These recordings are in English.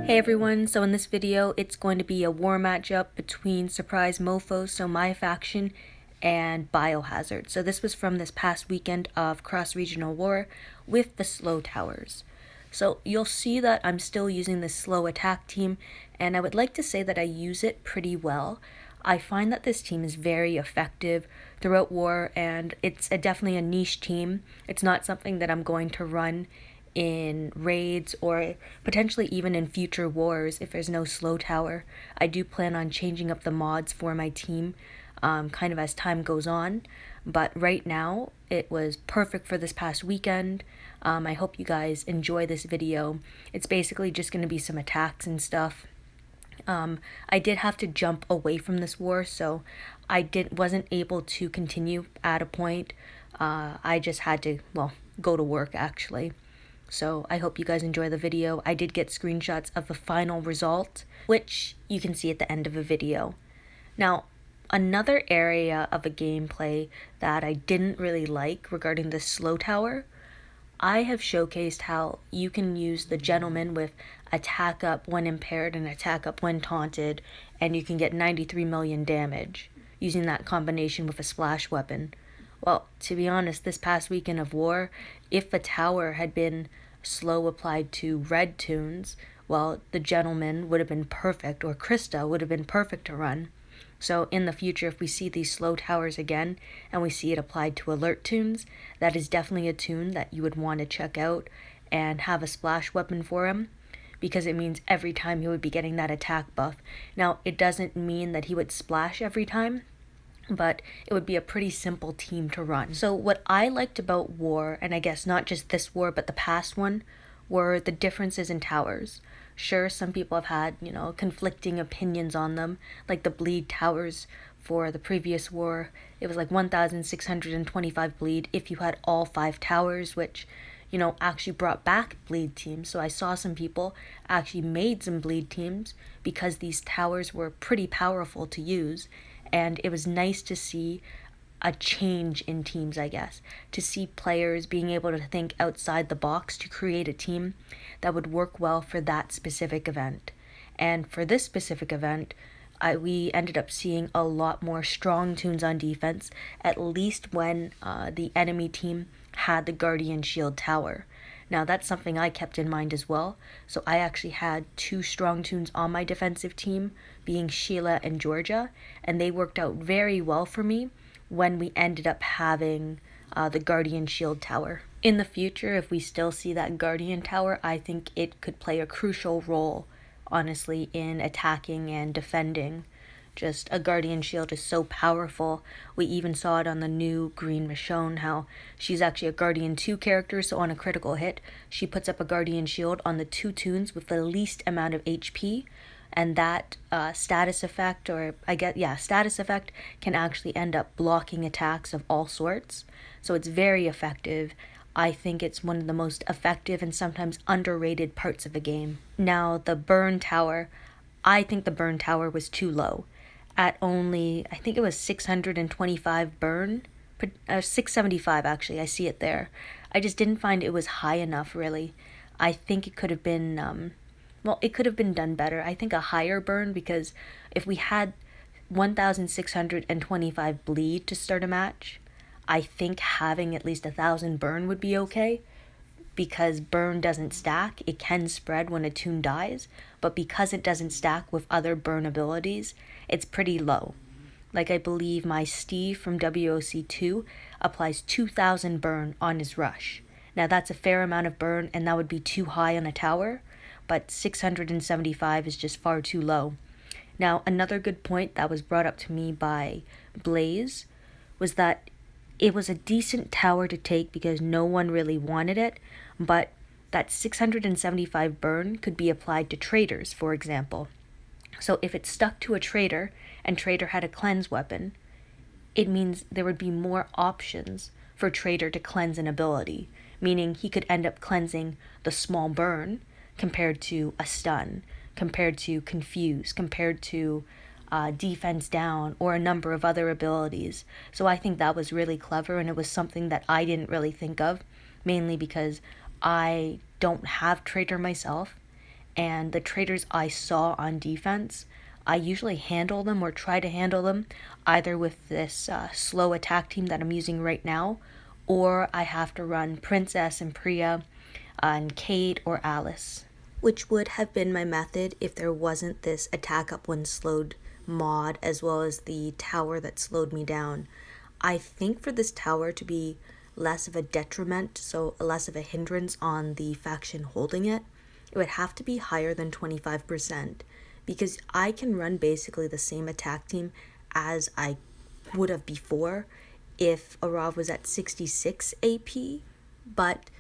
Hey everyone, so in this video it's going to be a war matchup between Surprize Mofos, so my faction, and Biohazard. So this was from this past weekend of cross-regional war with the slow towers. So you'll see that I'm still using this slow attack team, and I would like to say that I use it pretty well. I find that this team is very effective throughout war, and it's definitely a niche team. It's not something that I'm going to run in raids or potentially even in future wars if there's no slow tower. I do plan on changing up the mods for my team kind of as time goes on, but right now it was perfect for this past weekend. I hope you guys enjoy this video. It's basically just going to be some attacks and stuff. I did have to jump away from this war, so I wasn't able to continue at a point. I just had to, well, go to work actually. So I hope you guys enjoy the video. I did get screenshots of the final result, which you can see at the end of the video. Now, another area of a gameplay that I didn't really like regarding the slow tower, I have showcased how you can use the gentleman with attack up when impaired and attack up when taunted, and you can get 93 million damage using that combination with a splash weapon. Well, to be honest, this past weekend of war, if a tower had been slow applied to red tunes, well, the gentleman would have been perfect, or Krista would have been perfect to run. So in the future, if we see these slow towers again, and we see it applied to alert tunes, that is definitely a tune that you would want to check out and have a splash weapon for him, because it means every time he would be getting that attack buff. Now, it doesn't mean that he would splash every time, but it would be a pretty simple team to run. So what I liked about war, and I guess not just this war but the past one, were the differences in towers. Sure, some people have had, conflicting opinions on them, like the bleed towers for the previous war. It was like 1,625 bleed if you had all 5 towers, which, actually brought back bleed teams. So I saw some people actually made some bleed teams because these towers were pretty powerful to use. And it was nice to see a change in teams, I guess, to see players being able to think outside the box to create a team that would work well for that specific event. And for this specific event, we ended up seeing a lot more strong tunes on defense, at least when the enemy team had the Guardian Shield Tower. Now, that's something I kept in mind as well. So I actually had 2 strong tunes on my defensive team, being Sheila and Georgia, and they worked out very well for me when we ended up having the Guardian Shield Tower. In the future, if we still see that Guardian Tower, I think it could play a crucial role, honestly, in attacking and defending. Just a Guardian Shield is so powerful. We even saw it on the new Green Michonne, how she's actually a Guardian 2 character, so on a critical hit, she puts up a Guardian Shield on the 2 tunes with the least amount of HP, and that status effect can actually end up blocking attacks of all sorts. So it's very effective. I think it's one of the most effective and sometimes underrated parts of a game. Now, the burn tower, I think the burn tower was too low. At only, I think it was 625 burn, 675 actually, I see it there. I just didn't find it was high enough, really. I think it could have been, it could have been done better. I think a higher burn, because if we had 1,625 bleed to start a match, I think having at least 1,000 burn would be okay, because burn doesn't stack. It can spread when a tune dies, but because it doesn't stack with other burn abilities, it's pretty low. Like, I believe my Steve from WOC2 applies 2,000 burn on his rush. Now, that's a fair amount of burn, and that would be too high on a tower, but 675 is just far too low. Now, another good point that was brought up to me by Blaze was that it was a decent tower to take because no one really wanted it, but that 675 burn could be applied to traders, for example. So if it stuck to a trader and trader had a cleanse weapon, it means there would be more options for trader to cleanse an ability, meaning he could end up cleansing the small burn compared to a stun, compared to confuse, compared to defense down, or a number of other abilities. So I think that was really clever, and it was something that I didn't really think of, mainly because I don't have trader myself, and the traders I saw on defense, I usually handle them or try to handle them either with this slow attack team that I'm using right now, or I have to run Princess and Priya and Kate or Alice, which would have been my method if there wasn't this attack up when slowed mod as well as the tower that slowed me down. I think for this tower to be less of a detriment, so less of a hindrance on the faction holding it, it would have to be higher than 25%, because I can run basically the same attack team as I would have before if Arav was at 66 AP, but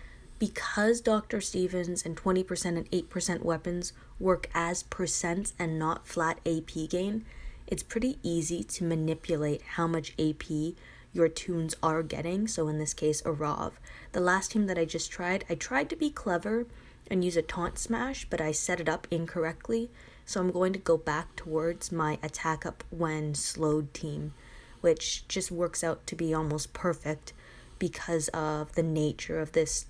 because Dr. Stevens and 20% and 8% weapons work as percents and not flat AP gain, it's pretty easy to manipulate how much AP your tunes are getting. So in this case, Arav. The last team that I just tried, I tried to be clever and use a taunt smash, but I set it up incorrectly. So I'm going to go back towards my attack up when slowed team, which just works out to be almost perfect because of the nature of this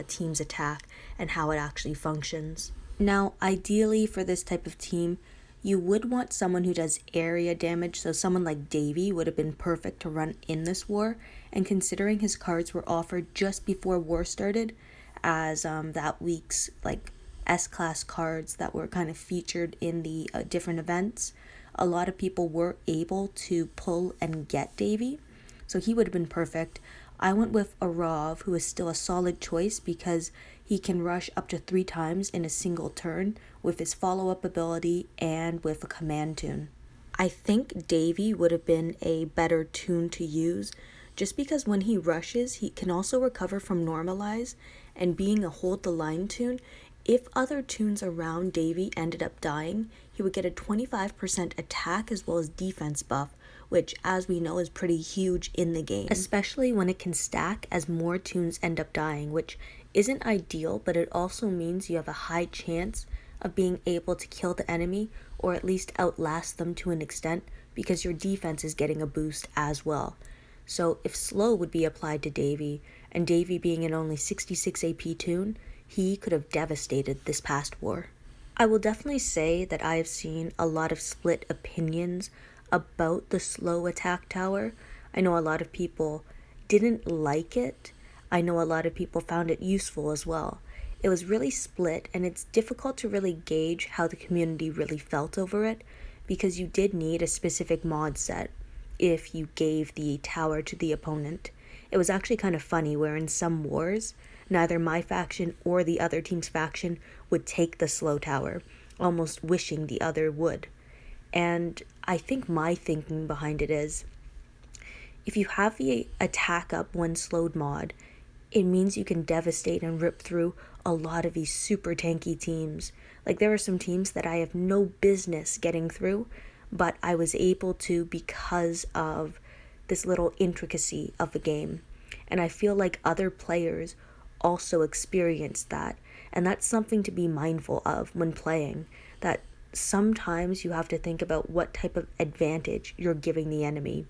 team's attack and how it actually functions. Now, ideally for this type of team, you would want someone who does area damage, so someone like Davy would have been perfect to run in this war, and considering his cards were offered just before war started as that week's like S-class cards that were kind of featured in the different events, a lot of people were able to pull and get Davy, so he would have been perfect. I went with Arav, who is still a solid choice because he can rush up to 3 times in a single turn with his follow-up ability and with a command tune. I think Davy would have been a better tune to use just because when he rushes, he can also recover from Normalize, and being a hold the line tune, if other tunes around Davy ended up dying, he would get a 25% attack as well as defense buff, which as we know is pretty huge in the game, especially when it can stack as more tunes end up dying, which isn't ideal, but it also means you have a high chance of being able to kill the enemy or at least outlast them to an extent because your defense is getting a boost as well. So if slow would be applied to Davy, and Davy being an only 66 AP tune, he could have devastated this past war. I will definitely say that I have seen a lot of split opinions about the slow attack tower. I know a lot of people didn't like it. I know a lot of people found it useful as well. It was really split, and it's difficult to really gauge how the community really felt over it because you did need a specific mod set if you gave the tower to the opponent. It was actually kind of funny where in some wars, neither my faction or the other team's faction would take the slow tower, almost wishing the other would. And I think my thinking behind it is, if you have the attack up when slowed mod, it means you can devastate and rip through a lot of these super tanky teams. Like there are some teams that I have no business getting through, but I was able to because of this little intricacy of the game. And I feel like other players also experienced that. And that's something to be mindful of when playing, that sometimes you have to think about what type of advantage you're giving the enemy.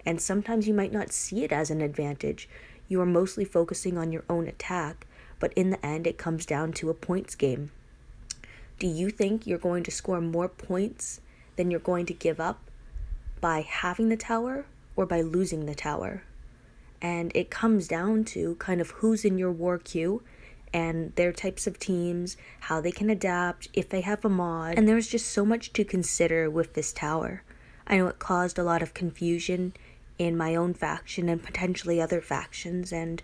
And sometimes you might not see it as an advantage. You are mostly focusing on your own attack, but in the end it comes down to a points game. Do you think you're going to score more points than you're going to give up by having the tower or by losing the tower? And it comes down to kind of who's in your war queue and their types of teams, how they can adapt, if they have a mod. And there's just so much to consider with this tower. I know it caused a lot of confusion in my own faction and potentially other factions, and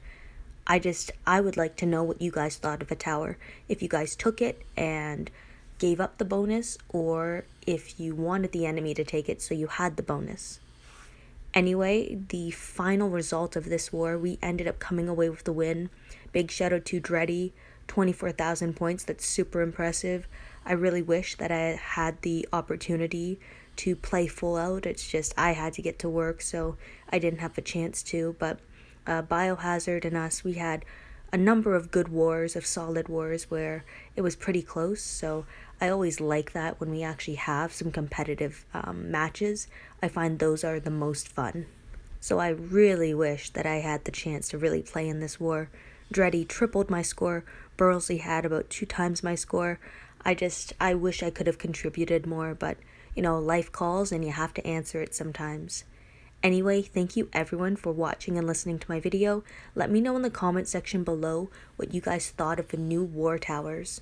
I would like to know what you guys thought of a tower. If you guys took it and gave up the bonus, or if you wanted the enemy to take it so you had the bonus. Anyway, the final result of this war, we ended up coming away with the win. Big shout out to Dreddy, 24,000 points, that's super impressive. I really wish that I had the opportunity to play full out. It's just I had to get to work, so I didn't have a chance to. But Biohazard and us, we had a number of good wars, of solid wars, where it was pretty close. So I always like that when we actually have some competitive matches. I find those are the most fun. So I really wish that I had the chance to really play in this war. Dreddy tripled my score. Burlesley had about 2 times my score. I wish I could have contributed more, but life calls and you have to answer it sometimes. Anyway, thank you everyone for watching and listening to my video. Let me know in the comment section below what you guys thought of the new war towers.